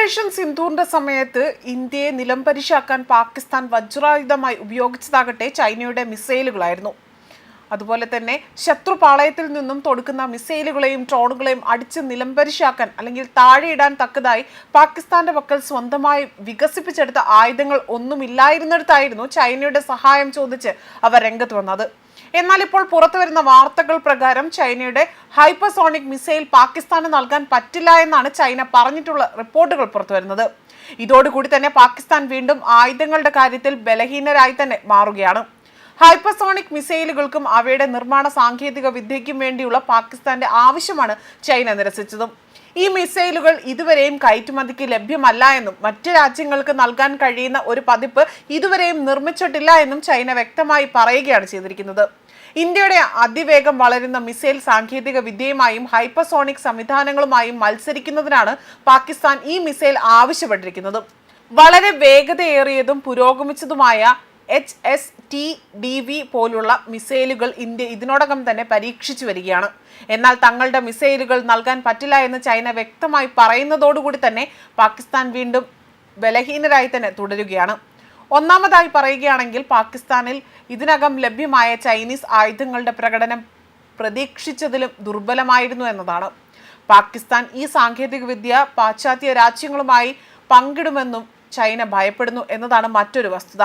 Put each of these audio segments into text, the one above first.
Operation സിന്ദൂറിന്റെ സമയത്ത് ഇന്ത്യയെ നിലംപരിശാക്കാൻ പാകിസ്ഥാൻ വജ്രായുധമായി ഉപയോഗിച്ചതാകട്ടെ ചൈനയുടെ മിസൈലുകളായിരുന്നു. അതുപോലെ തന്നെ ശത്രുപാളയത്തിൽ നിന്നും തൊടുക്കുന്ന മിസൈലുകളെയും ഡ്രോണുകളെയും അടിച്ച് നിലംപരിശാക്കാൻ അല്ലെങ്കിൽ താഴെയിടാൻ തക്കതായി പാകിസ്ഥാന്റെ പക്കൽ സ്വന്തമായി വികസിപ്പിച്ചെടുത്ത ആയുധങ്ങൾ ഒന്നുമില്ലായിരുന്നിടത്തായിരുന്നു ചൈനയുടെ സഹായം ചോദിച്ച് അവർ രംഗത്ത് വന്നത്. എന്നാൽ ഇപ്പോൾ പുറത്തുവരുന്ന വാർത്തകൾ പ്രകാരം ചൈനയുടെ ഹൈപ്പർസോണിക് മിസൈൽ പാകിസ്ഥാന് നൽകാൻ പറ്റില്ല എന്നാണ് ചൈന പറഞ്ഞിട്ടുള്ള റിപ്പോർട്ടുകൾ പുറത്തുവരുന്നത്. ഇതോടുകൂടി തന്നെ പാകിസ്ഥാൻ വീണ്ടും ആയുധങ്ങളുടെ കാര്യത്തിൽ ബലഹീനരായി തന്നെ മാറുകയാണ്. ഹൈപ്പർസോണിക് മിസൈലുകൾക്കും അവയുടെ നിർമ്മാണ സാങ്കേതിക വിദ്യയ്ക്കും വേണ്ടിയുള്ള പാകിസ്ഥാന്റെ ആവശ്യമാണ് ചൈന നിരസിച്ചതും. ഈ മിസൈലുകൾ ഇതുവരെയും കയറ്റുമതിക്ക് ലഭ്യമല്ല എന്നും മറ്റ് രാജ്യങ്ങൾക്ക് നൽകാൻ കഴിയുന്ന ഒരു പതിപ്പ് ഇതുവരെയും നിർമ്മിച്ചിട്ടില്ല എന്നും ചൈന വ്യക്തമായി പറയുകയാണ് ചെയ്തിരിക്കുന്നത്. ഇന്ത്യയുടെ അതിവേഗം വളരുന്ന മിസൈൽ സാങ്കേതിക വിദ്യയുമായും ഹൈപ്പർസോണിക് സംവിധാനങ്ങളുമായും മത്സരിക്കുന്നതിനാണ് പാകിസ്ഥാൻ ഈ മിസൈൽ ആവശ്യപ്പെട്ടിരിക്കുന്നത്. വളരെ വേഗതയേറിയതും പുരോഗമിച്ചതുമായ HST-DV പോലുള്ള മിസൈലുകൾ ഇന്ത്യ ഇതിനോടകം തന്നെ പരീക്ഷിച്ചു വരികയാണ്. എന്നാൽ തങ്ങളുടെ മിസൈലുകൾ നൽകാൻ പറ്റില്ല എന്ന് ചൈന വ്യക്തമായി പറയുന്നതോടുകൂടി തന്നെ പാകിസ്ഥാൻ വീണ്ടും ബലഹീനരായി തന്നെ തുടരുകയാണ്. ഒന്നാമതായി പറയുകയാണെങ്കിൽ പാകിസ്ഥാനിൽ ഇതിനകം ലഭ്യമായ ചൈനീസ് ആയുധങ്ങളുടെ പ്രകടനം പ്രതീക്ഷിച്ചതിലും ദുർബലമായിരുന്നു എന്നതാണ്. പാകിസ്ഥാൻ ഈ സാങ്കേതിക വിദ്യ പാശ്ചാത്യ രാജ്യങ്ങളുമായി പങ്കിടുമെന്നും ചൈന ഭയപ്പെടുന്നു എന്നതാണ് മറ്റൊരു വസ്തുത.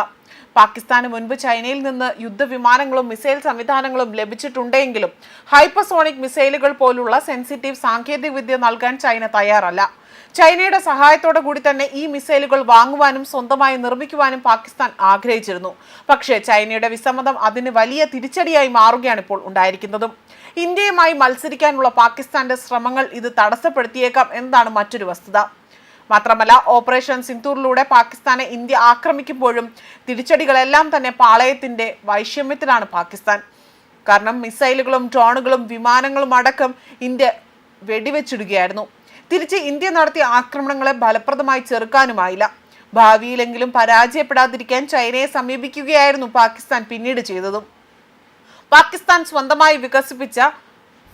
പാകിസ്ഥാന് മുൻപ് ചൈനയിൽ നിന്ന് യുദ്ധവിമാനങ്ങളും മിസൈൽ സംവിധാനങ്ങളും ലഭിച്ചിട്ടുണ്ടെങ്കിലും ഹൈപ്പർസോണിക് മിസൈലുകൾ പോലുള്ള സെൻസിറ്റീവ് സാങ്കേതിക വിദ്യ നൽകാൻ ചൈന തയ്യാറല്ല. ചൈനയുടെ സഹായത്തോടെ കൂടി തന്നെ ഈ മിസൈലുകൾ വാങ്ങുവാനും സ്വന്തമായി നിർമ്മിക്കുവാനും പാകിസ്ഥാൻ ആഗ്രഹിച്ചിരുന്നു. പക്ഷേ ചൈനയുടെ വിസമ്മതം അതിന് വലിയ തിരിച്ചടിയായി മാറുകയാണ് ഇപ്പോൾ ഉണ്ടായിരിക്കുന്നതും. ഇന്ത്യയുമായി മത്സരിക്കാനുള്ള പാകിസ്ഥാന്റെ ശ്രമങ്ങൾ ഇത് തടസ്സപ്പെടുത്തിയേക്കാം എന്നതാണ് മറ്റൊരു വസ്തുത. മാത്രമല്ല, ഓപ്പറേഷൻ സിന്ദൂറിലൂടെ പാകിസ്ഥാനെ ഇന്ത്യ ആക്രമിക്കുമ്പോഴും തിരിച്ചടികളെല്ലാം തന്നെ പാളയത്തിന്റെ വൈഷമ്യത്തിലാണ് പാകിസ്ഥാൻ. കാരണം മിസൈലുകളും ഡ്രോണുകളും വിമാനങ്ങളും അടക്കം ഇന്ത്യ വെടിവെച്ചിടുകയായിരുന്നു. തിരിച്ച് ഇന്ത്യ നടത്തിയ ആക്രമണങ്ങളെ ഫലപ്രദമായി ചെറുക്കാനുമായില്ല. ഭാവിയിലെങ്കിലും പരാജയപ്പെടാതിരിക്കാൻ ചൈനയെ സമീപിക്കുകയായിരുന്നു പാകിസ്ഥാൻ പിന്നീട് ചെയ്തതും. പാകിസ്ഥാൻ സ്വന്തമായി വികസിപ്പിച്ച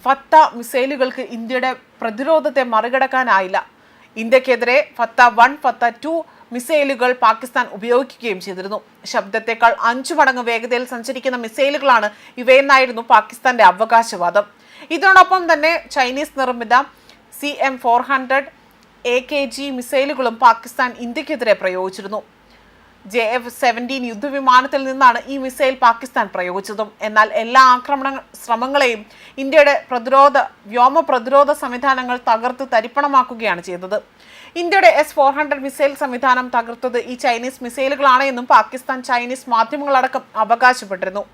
ഫത്ത മിസൈലുകൾക്ക് ഇന്ത്യയുടെ പ്രതിരോധത്തെ മറികടക്കാനായില്ല. ഇന്ത്യക്കെതിരെ ഫത്ത 1, ഫത്ത 2 മിസൈലുകൾ പാകിസ്ഥാൻ ഉപയോഗിക്കുകയും ചെയ്തിരുന്നു. ശബ്ദത്തെക്കാൾ 5 മടങ്ങ് വേഗതയിൽ സഞ്ചരിക്കുന്ന മിസൈലുകളാണ് ഇവയെന്നായിരുന്നു പാകിസ്ഥാന്റെ അവകാശവാദം. ഇതിനോടൊപ്പം തന്നെ ചൈനീസ് നിർമ്മിത CM-400 AKG മിസൈലുകളും പാകിസ്ഥാൻ ഇന്ത്യക്കെതിരെ പ്രയോഗിച്ചിരുന്നു. JF-17 യുദ്ധവിമാനത്തിൽ നിന്നാണ് ഈ മിസൈൽ പാകിസ്ഥാൻ പ്രയോഗിച്ചതും. എന്നാൽ എല്ലാ ആക്രമണ ശ്രമങ്ങളെയും ഇന്ത്യയുടെ വ്യോമ പ്രതിരോധ സംവിധാനങ്ങൾ തകർത്ത് തരിപ്പണമാക്കുകയാണ് ചെയ്തത്. ഇന്ത്യയുടെ S-400 മിസൈൽ സംവിധാനം തകർത്തത് ഈ ചൈനീസ് മിസൈലുകളാണ് എന്നും പാകിസ്ഥാൻ ചൈനീസ് മാധ്യമങ്ങളടക്കം അവകാശപ്പെട്ടിരുന്നു.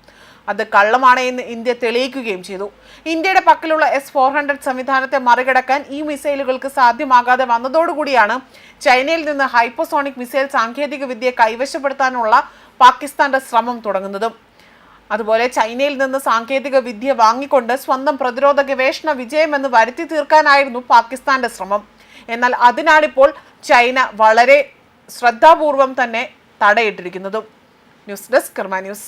അത് കള്ളമാണ് എന്ന് ഇന്ത്യ തെളിയിക്കുകയും ചെയ്തു. ഇന്ത്യയുടെ പക്കലുള്ള S-400 സംവിധാനത്തെ മറികടക്കാൻ ഈ മിസൈലുകൾക്ക് സാധ്യമാകാതെ വന്നതോടുകൂടിയാണ് ചൈനയിൽ നിന്ന് ഹൈപ്പർസോണിക് മിസൈൽ സാങ്കേതിക വിദ്യ കൈവശപ്പെടുത്താനുള്ള പാകിസ്ഥാന്റെ ശ്രമം തുടങ്ങുന്നതും. അതുപോലെ ചൈനയിൽ നിന്ന് സാങ്കേതിക വിദ്യ വാങ്ങിക്കൊണ്ട് സ്വന്തം പ്രതിരോധ ഗവേഷണ വിജയമെന്ന് വരുത്തി തീർക്കാനായിരുന്നു പാകിസ്ഥാന്റെ ശ്രമം. എന്നാൽ അതിനാണിപ്പോൾ ചൈന വളരെ ശ്രദ്ധാപൂർവം തന്നെ തടയിട്ടിരിക്കുന്നതും. ന്യൂസ് ഡെസ്ക് കർമ്മ ന്യൂസ്.